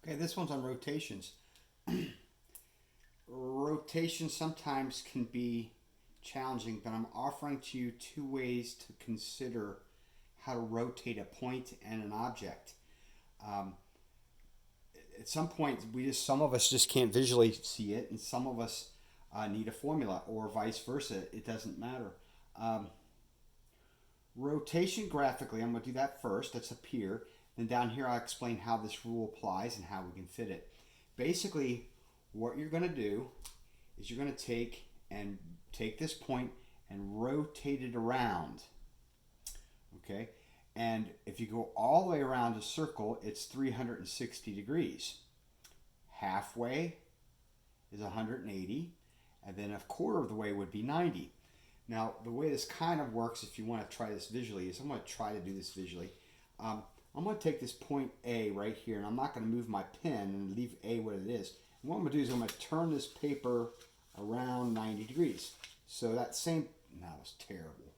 Okay, this one's on rotations. Rotation sometimes can be challenging, but I'm offering to you two ways to consider how to rotate a point and an object. Um, at some point, some of us just can't visually see it, and some of us need a formula, or vice versa. It doesn't matter. Um, Rotation graphically, I'm going to do that first. That's up here. Then down here, I'll explain how this rule applies and how we can fit it. Basically, what you're going to do is you're going to take this point and rotate it around. Okay? And if you go all the way around a circle, it's 360 degrees. Halfway is 180, and then a quarter of the way would be 90. Now, the way this kind of works, if you want to try this visually, is I'm going to try to do this visually. I'm going to take this point A right here, and I'm not going to move my pen and leave A what it is. And what I'm going to do is I'm going to turn this paper around 90 degrees. So that same, that was terrible.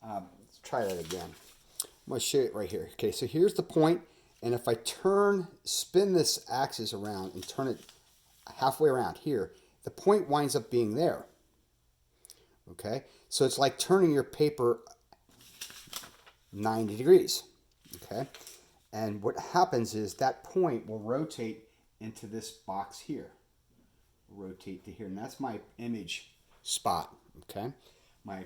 Let's try that again. I'm going to show it right here. Okay, so here's the point, and if I spin this axis around and turn it halfway around here, the point winds up being there. Okay, so it's like turning your paper 90 degrees. Okay, and what happens is that point will rotate into this box here. Rotate to here, and that's my image spot. Okay, my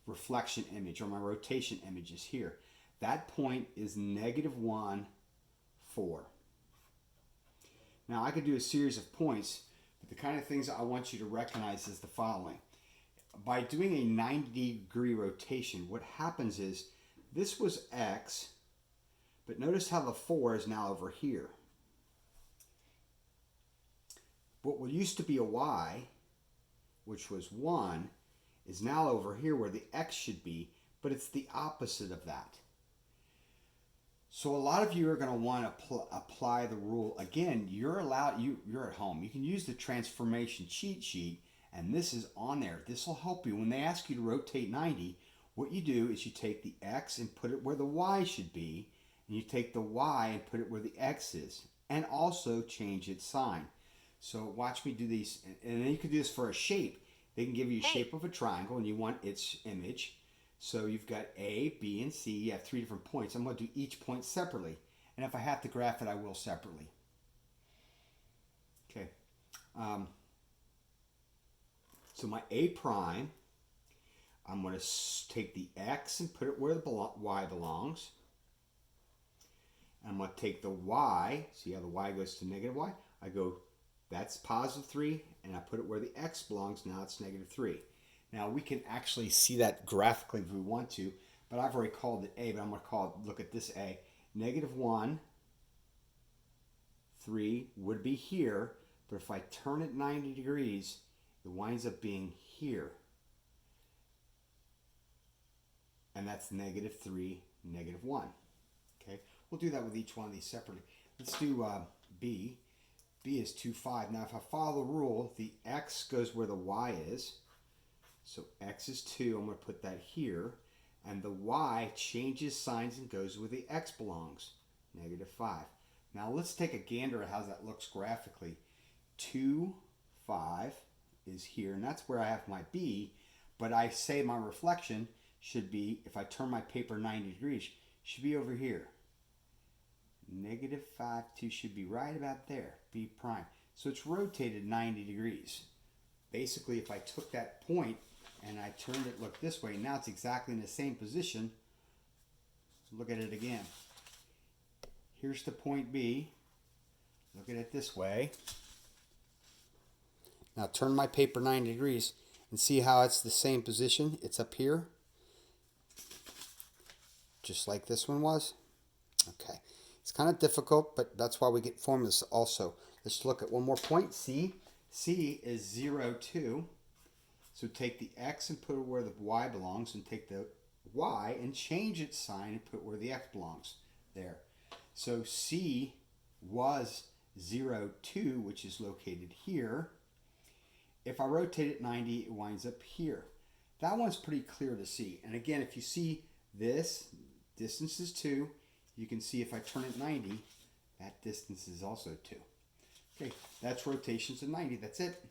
reflection image or my rotation image is here. That point is -1, 4. Now I could do a series of points, but the kind of things I want you to recognize is the following. By doing a 90-degree rotation, what happens is this was X, but notice how the 4 is now over here. What used to be a Y, which was 1, is now over here where the X should be, but it's the opposite of that. So a lot of you are going to want to apply the rule. Again, you're at home. You can use the transformation cheat sheet, and this is on there. This will help you. When they ask you to rotate 90, what you do is you take the X and put it where the Y should be, and you take the Y and put it where the X is, and also change its sign. So watch me do these, and then you can do this for a shape. They can give you a shape of a triangle, and you want its image. So you've got A, B, and C. You have 3 different points. I'm going to do each point separately, and if I have to graph it, I will separately. Okay. So my A prime, I'm going to take the X and put it where the Y belongs. I'm going to take the Y, see how the Y goes to -Y? I go, that's +3, and I put it where the X belongs. Now it's -3. Now we can actually see that graphically if we want to, but I've already called it A, but I'm going to call it, look at this A. -1, 3 would be here, but if I turn it 90 degrees, it winds up being here. And that's -3, -1. Okay, we'll do that with each one of these separately. Let's do B. B is 2, 5. Now if I follow the rule, the X goes where the Y is. So X is 2, I'm going to put that here. And the Y changes signs and goes where the X belongs, -5. Now let's take a gander at how that looks graphically. 2, 5 is here, and that's where I have my B, but I say my reflection should be, if I turn my paper 90 degrees, should be over here. -5, 2 should be right about there, B prime. So it's rotated 90 degrees. Basically, if I took that point and I turned it, look this way, now it's exactly in the same position. Look at it again. Here's the point B. Look at it this way. Now turn my paper 90 degrees and see how it's the same position. It's up here, just like this one was. Okay. It's kind of difficult, but that's why we get formulas also. Let's look at one more point, C. C is 0, 2. So take the X and put it where the Y belongs, and take the Y and change its sign and put it where the X belongs. There. So C was 0, 2, which is located here. If I rotate it 90, it winds up here. That one's pretty clear to see. And again, if you see this, distance is 2. You can see if I turn it 90, That distance is also 2. Okay, that's rotations of 90. That's it.